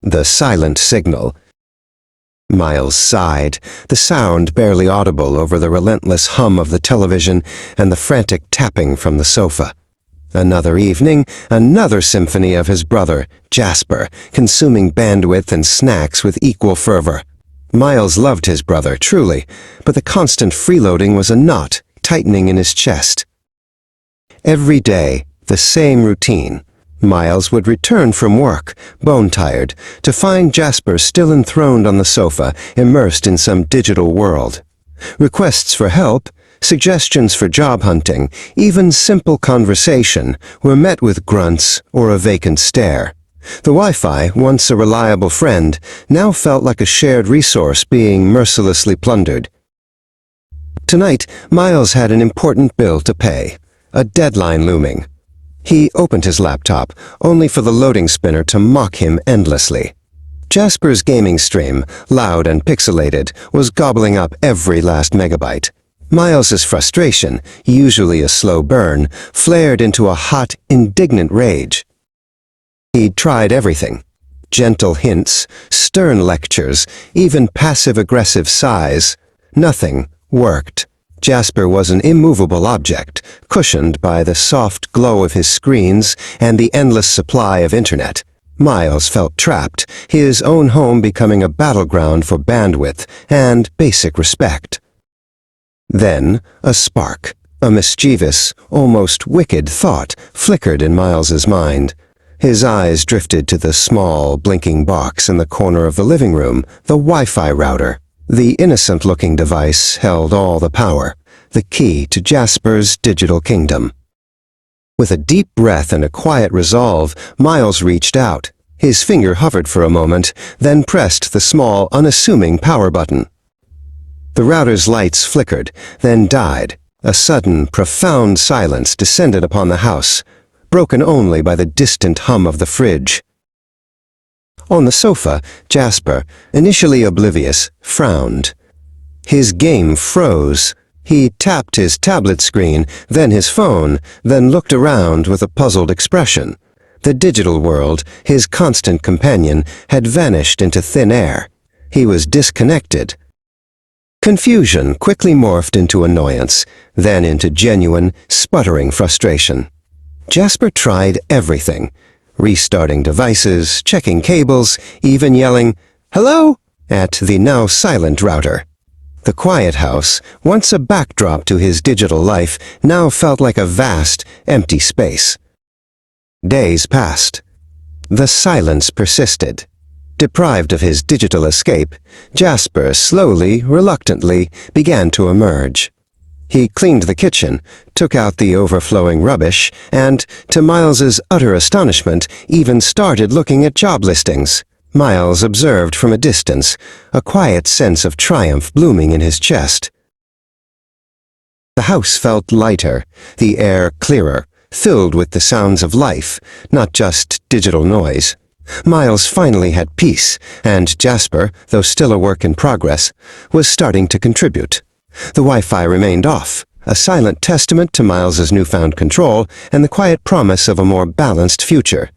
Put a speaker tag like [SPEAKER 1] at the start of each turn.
[SPEAKER 1] the silent signal. Miles sighed, the sound barely audible over the relentless hum of the television and the frantic tapping from the sofa. Another evening, another symphony of his brother, Jasper, consuming bandwidth and snacks with equal fervor. Miles loved his brother, truly, but the constant freeloading was a knot tightening in his chest. Every day, the same routine. Miles would return from work, bone-tired, to find Jasper still enthroned on the sofa, immersed in some digital world. Requests for help, suggestions for job hunting, even simple conversation were met with grunts or a vacant stare. The Wi-Fi, once a reliable friend, now felt like a shared resource being mercilessly plundered. Tonight, Miles had an important bill to pay, a deadline looming. He opened his laptop, only for the loading spinner to mock him endlessly. Jasper's gaming stream, loud and pixelated, was gobbling up every last megabyte. Miles's frustration, usually a slow burn, flared into a hot, indignant rage. He'd tried everything. Gentle hints, stern lectures, even passive-aggressive sighs. Nothing worked. Jasper was an immovable object, cushioned by the soft glow of his screens and the endless supply of internet. Miles felt trapped, his own home becoming a battleground for bandwidth and basic respect. Then, a spark, a mischievous, almost wicked thought flickered in Miles's mind. His eyes drifted to the small, blinking box in the corner of the living room, the Wi-Fi router. The innocent-looking device held all the power, the key to Jasper's digital kingdom. With a deep breath and a quiet resolve, Miles reached out. His finger hovered for a moment, then pressed the small, unassuming power button. The router's lights flickered, then died. A sudden, profound silence descended upon the house, broken only by the distant hum of the fridge. On the sofa, Jasper, initially oblivious, frowned. His game froze. He tapped his tablet screen, then his phone, then looked around with a puzzled expression. The digital world, his constant companion, had vanished into thin air. He was disconnected. Confusion quickly morphed into annoyance, then into genuine, sputtering frustration. Jasper tried everything. Restarting devices, checking cables, even yelling, "Hello?" at the now silent router. The quiet house, once a backdrop to his digital life, now felt like a vast, empty space. Days passed. The silence persisted. Deprived of his digital escape, Jasper slowly, reluctantly, began to emerge. He cleaned the kitchen, took out the overflowing rubbish, and, to Miles's utter astonishment, even started looking at job listings. Miles observed from a distance, a quiet sense of triumph blooming in his chest. The house felt lighter, the air clearer, filled with the sounds of life, not just digital noise. Miles finally had peace, and Jasper, though still a work in progress, was starting to contribute. The Wi-Fi remained off, a silent testament to Miles's newfound control and the quiet promise of a more balanced future.